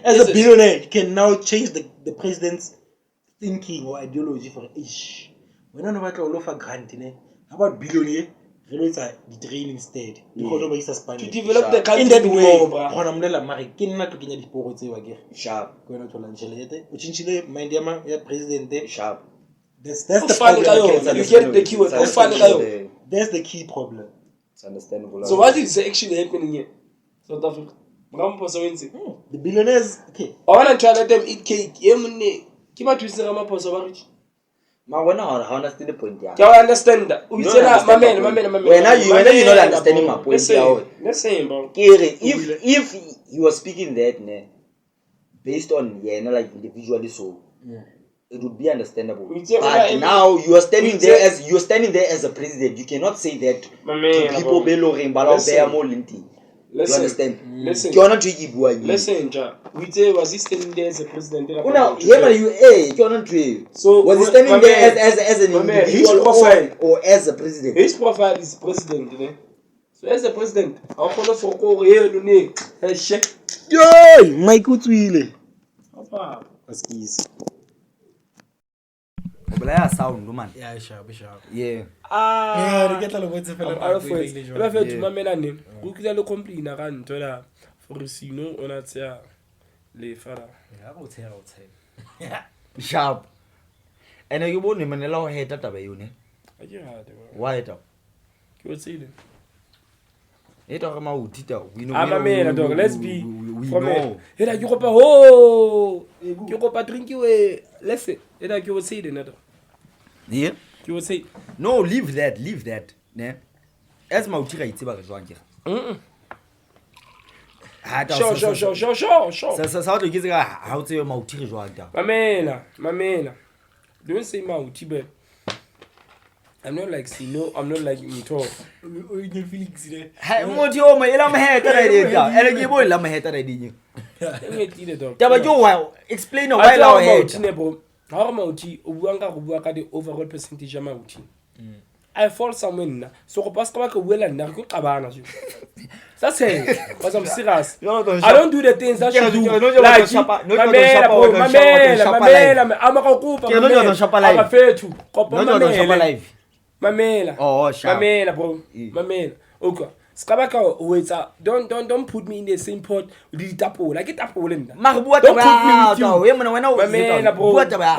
As a billionaire, you can now change the president's thinking or ideology for ish. We're not about to offer grant, how about billionaire? Relates the drain instead. To develop the country in that way. Sharp. Sharp. That's the problem. You get the keyword. That's the key problem. It's understandable. So what is actually happening here? South Africa. The billionaires, okay. I want to try to let them eat cake. Keep on twisting my post over it. Ma when I understand the point, yeah. You understand that? My man. When you not understanding my point, let's say, bro. If you are speaking that, based on like individually, so it would be understandable. But now you are standing there as a president. You cannot say that to people below him. You understand? Listen, Ja. We say was he standing there as a president? You're not So was he standing there as an individual or as a president? His profile is president, So as a president, I'll follow for Yo, Mike Utwile. Sound, man. Yeah, sharp. Yeah. Yeah, get a little bit for Sino on a tia. Le Fara. Sharp. And you won't even allow her that away, Why it up? You would see them. We know. I'm a man, dog. Let's be. We know. Hey, you go you go drink you a. Let's say. Hey, you would say the Yeah. You would say. No, leave that. Ne? As my tira it's about one here. Sure. So how to get how to your mouth tira one down. Mamela. Don't say mouth, but I'm not like Sino, I'm not like Muto. Hey, what you my head that I did. And you will my head that I did. Yeah, but you explain why our head. How mauti ubuanga the overall percentage of mauti. I fall somewhere so ko pass ka well and na go qabana ju. That's it. Because I'm serious. I don't do the things that you do. Like I'm a kupa. I'm a fair to. Mamela. Oh, Mamela, bro. Mamela. Okay. Skabaka waiter. Don't put me in the same pot with the tapo. Like it tapo in. Don't put me with you. Mamela, bro. Mamela.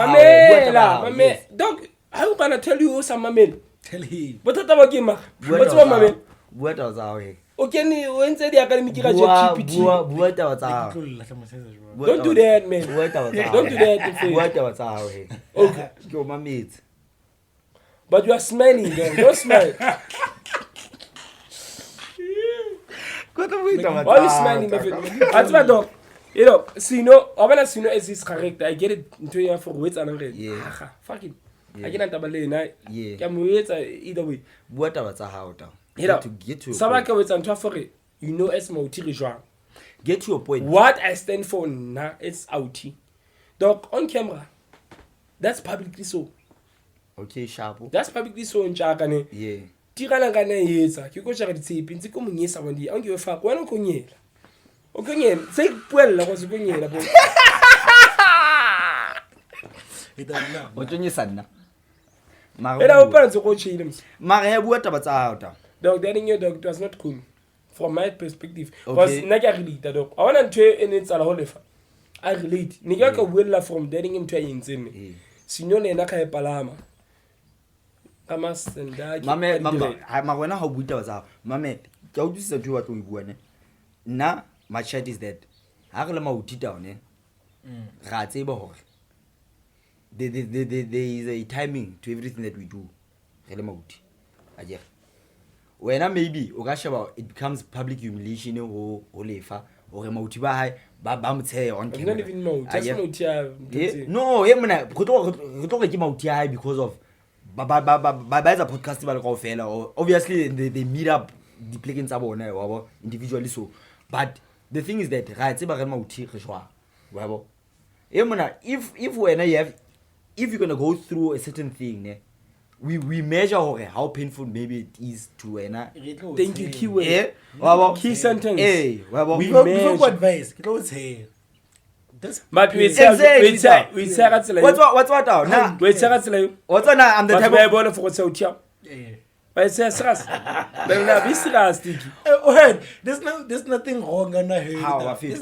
Dog. How can I tell you some mamel? Tell him. What about him? What's one mamel? What was our way? Okay, when say the academic GPT. Don't do that, man. Don't do that. What was our way? Okay. Go my mate. But you are smiling, though. Don't smile. Why are you smiling, my friend? That's my dog. You know, Sino is his character. I get it into your for weights and already. Yeah. Fuck it. I can't have a lane. Yeah. I'm weights either way. What was our down? To get to Sabaka weights and Twafore. You know, as Mautiri Joan. Get to a point. What I stand for now is Abuti. Dog, on camera. That's publicly so. Okay, sharp. That's publicly so in Chakane. Yeah. Tirana gana yesa. You go check the tape. Pinti ko munyesa wandi. I don't give a fuck. Why don't you okay, say well. I was going here. What you son? Our parents are watching them. Maria, what about out? Dog, that in your dog was not cool. From my perspective, was Naga relate the dog. I want to tell in it's a whole I relate. Nigaka will from dating him to a insane. Signone Naka Palama. Amas and that. Mamma, I'm when I hope we was out. Mamma, don't you say what we want. Now, my chat is dead. I will out down, Ratsebo. There is a timing to everything that we do. When I maybe Ogashaba, it becomes public humiliation or lefa or a motiva babam say on camera. Not even know. Just no, because of ba etsa podcast ba le kaofela, obviously they meet up the plekeng tsa bona wa individually, so but the thing is that ra tseba re mauthi re shwa wa bo if you're going to go through a certain thing, ne, we measure how painful maybe it is to thank you keyword key sentence we measure advice ke tlo tshe but we say I'm the type of bone for go tshe I say serious be serious there's nothing wrong on her.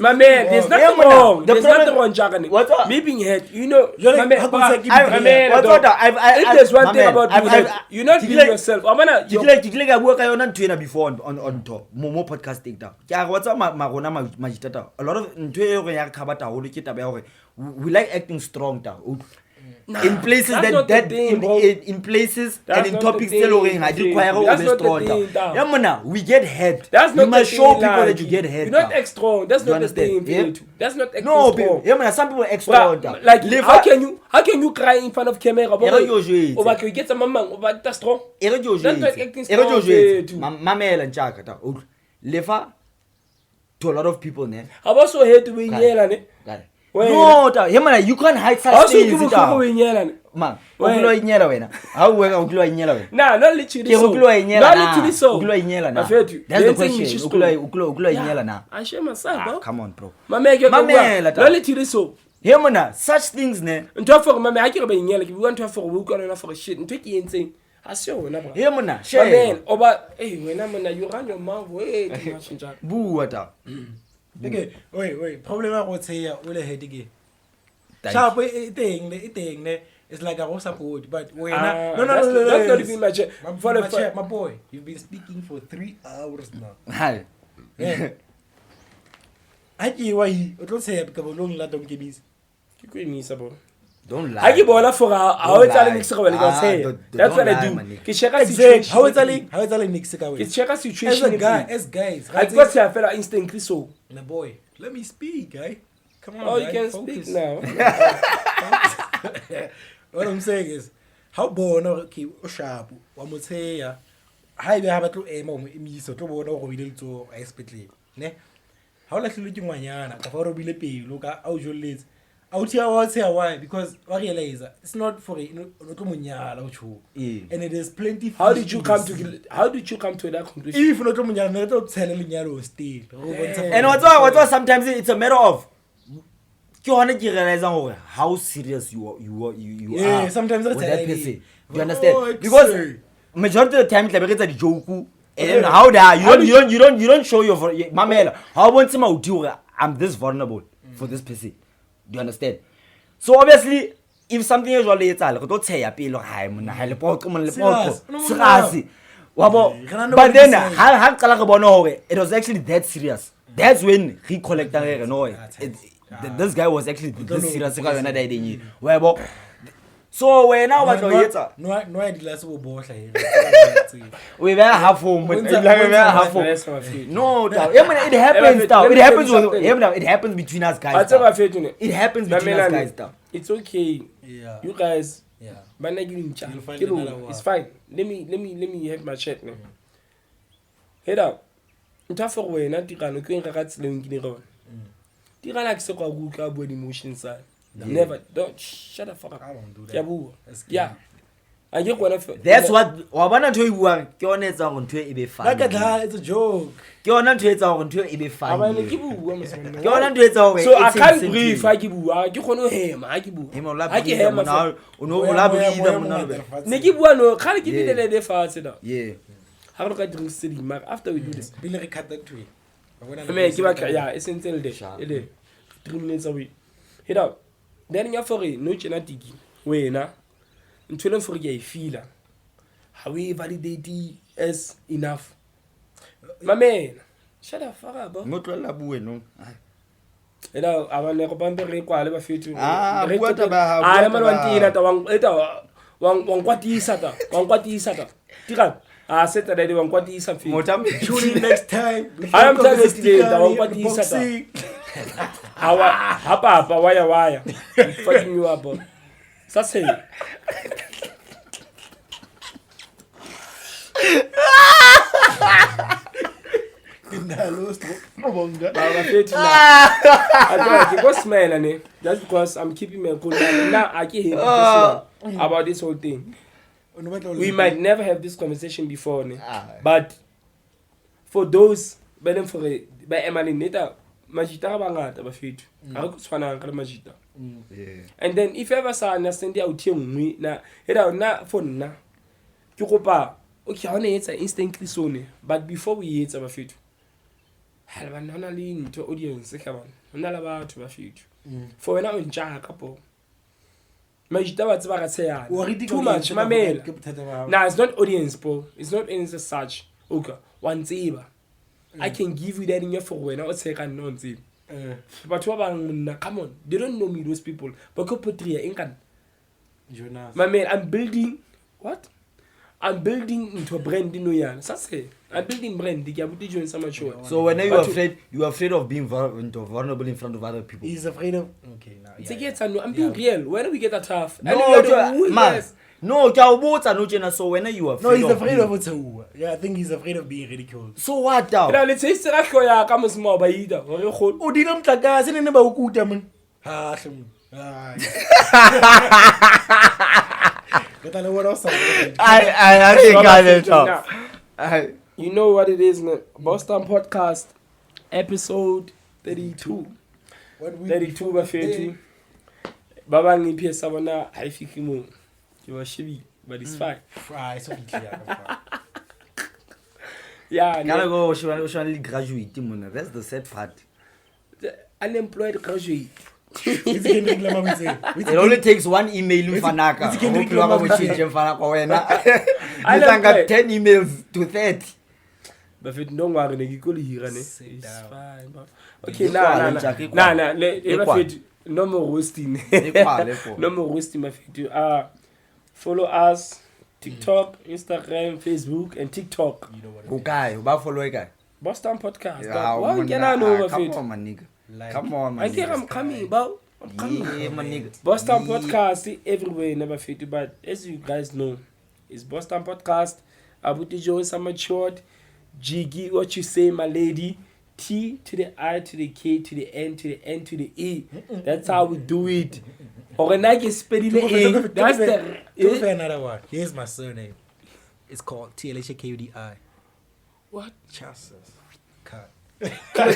My man, there's nothing wrong. There's nothing wrong, Jagani. Me being head, you know. My man, if there's one thing about being head, you're not being yourself. I'm gonna. You like work on Twitter before on top. More podcast take down. Yeah, what's up, Marona Magitata? A lot of we like acting strong down. In places in places and in topics still we get head. We must show people that you get head. You're not extra. That's not the thing. That's not extra. No, some people extra. Like how can you cry in front of camera? Over you get some mama over that's strong. That's not acting strong. Mamela and Chakata. Lefa to a lot of people. I also hate to win yellow. No, you can't hide such things. Man, how nah, not literally so. That's the question. I share myself, come on, bro. Not literally so. Such things, ne? And to for my I can't be yellow. If you want to for a week or enough for a shit and take you insane. I saw another. Share. Hey, when I'm you run your mouth way too much. Boo, what up? Okay, wait. Problem I would say we'll head again. Sharp thing, it's like I was support, but no. That's not even my check. My boy, you've been speaking for 3 hours now. Hi. Yeah. I can't why don't say because of long lot of games. Don't lie. I give all for how it's all mixed up. That's what I do. Exactly. How it's all mixed up. It's check a situation. As guys. I got to feel instantly so. My boy, let me speak, guy. Come on. Oh, you can speak now. What I'm saying is, how born or sharp? One would say, I have a true aim on me, so to born or will to expertly. Ne? How like looking Banyana, Kafaro Bilepi, look at how you live. Out here, I'll say why, because I realize it's not for and it is plenty. How did you come to that conclusion? If not not telling you still. And what's sometimes it's a matter of how serious you are. Yeah, sometimes that's that person. You understand? Because majority of the time it's a joke. And how you don't show your mamela. How want I'm this vulnerable for this person. Do you understand? So obviously, if something is already but then it was actually that serious. That's when he collected this guy was actually this serious. So when I was no I did last we were half home. No, it happens. It happens between us guys. It happens between us guys. It's okay. Yeah. You guys. Yeah. But it's fine. Let me have my chat now. Head up. Ntafo we na tirano ke nka tseleng ke dira. Tirana ke se kwa go ka bo emotions side. Never. Don't shut the fuck up. I won't do that. Yeah. I get one of that's what wabana ntho e buang ke yone etsa go ntho e be fun. Like it's a joke. Ke yona ntho etsa go ntho e be fun. Abane ke bua mosana. Ke yona ntho etsa go so I can't breathe fa ke bua ke gone ho hema ha ke bua. Ha ke hema now o la breathe mona be. Ne ke bua no ga ke dilele de fatshe da. Yeah. Ha re ka drink city mark after we do this. Bile re cut that way. Me ke ba ya essential de. Ele 3 minutes away. Hit out. Then ya for no chena tiki. Wena ntwele for ke I feel. How we validate as enough. My man, shut the fuck up, bro. Mo tlola bue no. Ela abane go pampe re kwa le ba fetu. Bua ta ba ha. Ah, le malwantina ta wang kwatisa ta. Wang kwatisa ta. Tika. Ah, seta dai wang kwatisa fetu. Motam tune in next time. I am telling you today ta wang kwatisa ta. Hapa waya. Fucking you up, bro. Sase. I go smile just because I'm keeping my cool. Now I can't hear about this whole thing. We might never have this conversation before, but for those by Emily Neta, Majita Bangata Bafit. I go Swana Majita. And then if ever saw understand the out me na na phone na. Kyopa, okay, I it's instantly soon, but before we eat our food. Halvanali into audience, come on, not about to a food. For now in Jack couple. Majita what's about to say, too much, my mail. Now it's not audience, Paul, it's not any such. Okay, one zebra. I can give you that in your phone when I was second non zip. But come on, they don't know me, those people. But go put 3 income. My man, I'm building what? I'm building into a brand in New York. I'm building brand. The Abuti Jones Amatured. So when you're afraid of being vulnerable in front of other people. He's afraid of. Okay, now. I'm being real. Where do we get that tough? No, man. No, so when are you afraid? No, he's afraid of what's yeah, I think he's afraid of being ridiculed. So what now? Now let's say Sirakoya comes more by either. Oh, didn't Taka send in about Kutaman. I got it off. You know what it is, man. BotsTown Podcast, episode 32. 32 by 30. Baba Nipi Savana, I think you were shitty, but it's fine. Yeah, gotta go. She only graduate. That's the sad part. The unemployed graduate. It only takes one email with Fanaka. I got 10 emails to 30. But if you don't worry, you could hear it. It's fine. Okay, nah. No more roasting. No more roasting, my feet. Follow us. TikTok, Instagram, Facebook, and TikTok. You know what? Okay, about follow a guy. BotsTown Podcast. Come on, my nigga. Come on, man. I'm coming, bro. I'm coming. Yeah, my nigga. BotsTown Podcast everywhere, never fit. But as you guys know, it's BotsTown Podcast. Abuti Jones Amatured. Jiggy, what you say, my lady. T to the I to the K to the N to the N to the E. That's how we do it. Or when I get spelling the A, that's the. Another one. Here's my surname. It's called TLHKUDI. What? Chances. Killer.